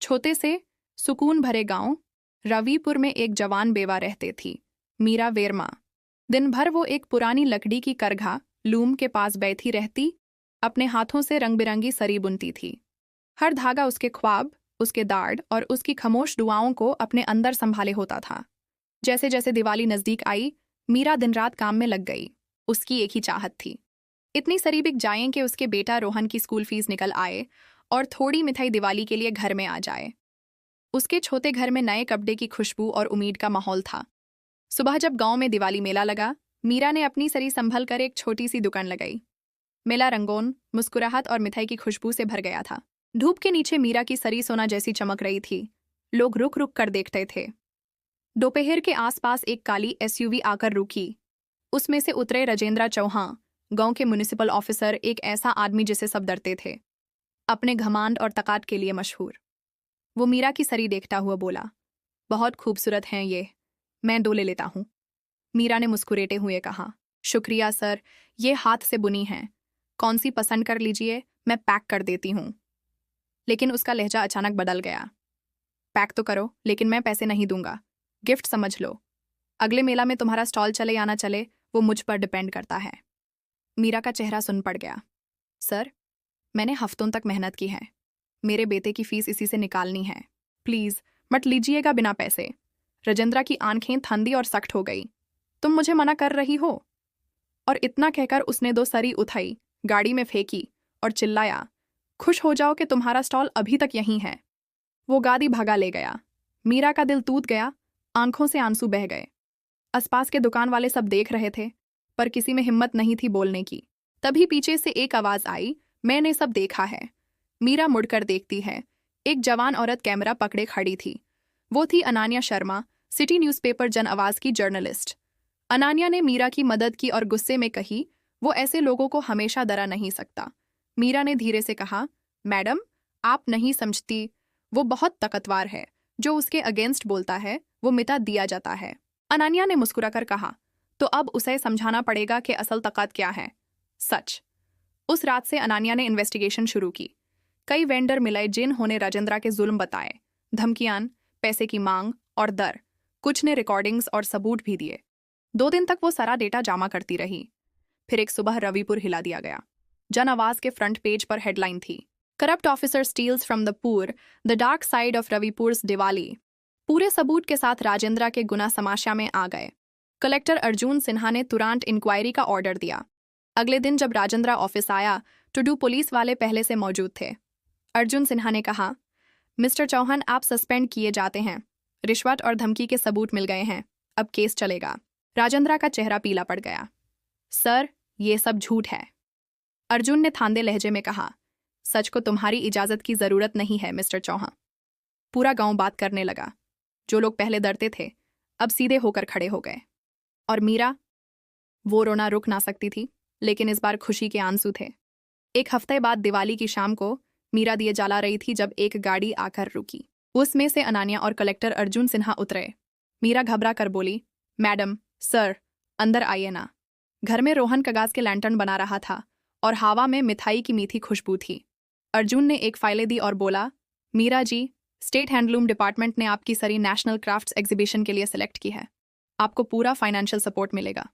छोटे से सुकून भरे गांव रविपुर में एक जवान बेवा रहते थी, मीरा वेरमा। दिन भर वो एक पुरानी लकड़ी की करघा लूम के पास बैठी रहती, अपने हाथों से रंग बिरंगी सरी बुनती थी। हर धागा उसके ख्वाब, उसके दाढ़ और उसकी खामोश दुआओं को अपने अंदर संभाले होता था। जैसे जैसे दिवाली नजदीक आई, मीरा दिन रात काम में लग गई। उसकी एक ही चाहत थी, इतनी सरी बिक जाएं कि उसके बेटा रोहन की स्कूल फीस निकल आए और थोड़ी मिठाई दिवाली के लिए घर में आ जाए। उसके छोटे घर में नए कपड़े की खुशबू और उम्मीद का माहौल था। सुबह जब गांव में दिवाली मेला लगा, मीरा ने अपनी सरी संभल कर एक छोटी सी दुकान लगाई। मेला रंगोन, मुस्कुराहट और मिठाई की खुशबू से भर गया था। धूप के नीचे मीरा की सरी सोना जैसी चमक रही थी। लोग रुक रुक कर देखते थे। दोपहर के आसपास एक काली एसयूवी आकर रुकी। उसमें से उतरे राजेंद्र चौहान, गांव के म्युनिसिपल ऑफिसर, एक ऐसा आदमी जिसे सब डरते थे, अपने घमांड और तकात के लिए मशहूर। वो मीरा की सरी देखता हुआ बोला, बहुत खूबसूरत हैं ये, मैं 2 ले लेता हूं। मीरा ने मुस्कुराते हुए कहा, शुक्रिया सर, ये हाथ से बुनी हैं, कौन सी पसंद कर लीजिए, मैं पैक कर देती हूं। लेकिन उसका लहजा अचानक बदल गया। पैक तो करो, लेकिन मैं पैसे नहीं दूंगा, गिफ्ट समझ लो। अगले मेला में तुम्हारा स्टॉल चले या ना चले, वो मुझ पर डिपेंड करता है। मीरा का चेहरा सुन पड़ गया। सर, मैंने हफ्तों तक मेहनत की है, मेरे बेटे की फीस इसी से निकालनी है, प्लीज मत लीजिएगा बिना पैसे। राजेंद्र की आंखें ठंडी और सख्त हो गई। तुम मुझे मना कर रही हो? और इतना कहकर उसने 2 सरी उठाई, गाड़ी में फेंकी और चिल्लाया, खुश हो जाओ कि तुम्हारा स्टॉल अभी तक यहीं है। वो गाड़ी भगा ले गया। मीरा का दिल टूट गया, आंखों से आंसू बह गए। आसपास के दुकान वाले सब देख रहे थे, पर किसी में हिम्मत नहीं थी बोलने की। तभी पीछे से एक आवाज आई, मैंने सब देखा है। मीरा मुड़कर देखती है, एक जवान औरत कैमरा पकड़े खड़ी थी। वो थी अनान्या शर्मा, सिटी न्यूज़पेपर जन आवाज की जर्नलिस्ट। अनान्या ने मीरा की मदद की और गुस्से में कही, वो ऐसे लोगों को हमेशा डरा नहीं सकता। मीरा ने धीरे से कहा, मैडम, आप नहीं समझती, वो बहुत ताकतवर है, जो उसके अगेंस्ट बोलता है वो मिटा दिया जाता है। अनान्या ने मुस्कुराकर कहा, तो अब उसे समझाना पड़ेगा कि असल ताकत क्या है। सच। उस रात से अनान्या ने इन्वेस्टिगेशन शुरू की। कई वेंडर मिले जिन्होंने राजेंद्र के जुल्म बताए, धमकियां, पैसे की मांग और डर। कुछ ने रिकॉर्डिंग्स और सबूत भी दिए। 2 दिन तक वो सारा डेटा जमा करती रही। फिर एक सुबह रविपुर हिला दिया गया। जन आवाज के फ्रंट पेज पर हेडलाइन थी, corrupt officer steals from the poor, the dark side of Ravipur's Diwali. पूरे सबूत के साथ राजेंद्र के गुना समाशा में आ गए। कलेक्टर अर्जुन सिन्हा ने तुरंत इंक्वायरी का ऑर्डर दिया। अगले दिन जब राजेंद्र ऑफिस आया, टू पुलिस वाले पहले से मौजूद थे। अर्जुन सिन्हा ने कहा, मिस्टर चौहान, आप सस्पेंड किए जाते हैं। रिश्वत और धमकी के सबूत मिल गए हैं, अब केस चलेगा। राजेंद्र का चेहरा पीला पड़ गया। सर, ये सब झूठ है। अर्जुन ने थांदे लहजे में कहा, सच को तुम्हारी इजाजत की जरूरत नहीं है मिस्टर चौहान। पूरा गांव बात करने लगा। जो लोग पहले डरते थे, अब सीधे होकर खड़े हो गए। और मीरा, वो रोना रुक ना सकती थी, लेकिन इस बार खुशी के आंसू थे। एक हफ्ते बाद दिवाली की शाम को मीरा दिए जला रही थी जब एक गाड़ी आकर रुकी। उसमें से अनान्या और कलेक्टर अर्जुन सिन्हा उतरे। मीरा घबरा कर बोली, मैडम, सर, अंदर आइए ना। घर में रोहन कागज के लैंटर्न बना रहा था और हवा में मिठाई की मीठी खुशबू थी। अर्जुन ने एक फाइलें दी और बोला, Meera ji, state handloom department ने आपकी सरी नेशनल क्राफ्ट्स एग्जीबिशन के लिए सिलेक्ट की है। आपको पूरा फाइनेंशियल सपोर्ट मिलेगा।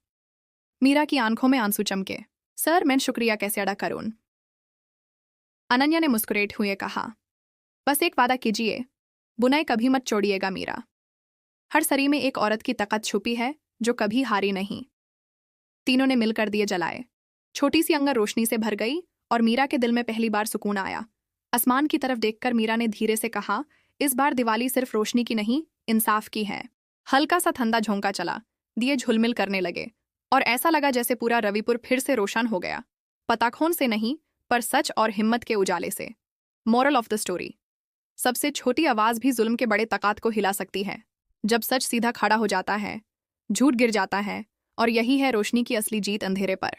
मीरा की आंखों में आंसू चमके। सर, मैं शुक्रिया कैसे अदा करूं? अनन्या ने मुस्कुराते हुए कहा, बस एक वादा कीजिए, बुनाई कभी मत छोड़िएगा मीरा। हर सरी में एक औरत की ताकत छुपी है जो कभी हारी नहीं। तीनों ने मिलकर दिए जलाए। छोटी सी अंगर रोशनी से भर गई और मीरा के दिल में पहली बार सुकून आया। आसमान की तरफ देखकर मीरा ने धीरे से कहा, इस बार दिवाली सिर्फ रोशनी की नहीं, इंसाफ की है। हल्का सा ठंडा झोंका चला, दिए झुलमिल करने लगे और ऐसा लगा जैसे पूरा रविपुर फिर से रोशन हो गया। पताखों से नहीं, पर सच और हिम्मत के उजाले से। मोरल ऑफ द स्टोरी, सबसे छोटी आवाज भी जुल्म के बड़े तकात को हिला सकती है। जब सच सीधा खड़ा हो जाता है, झूठ गिर जाता है, और यही है रोशनी की असली जीत अंधेरे पर।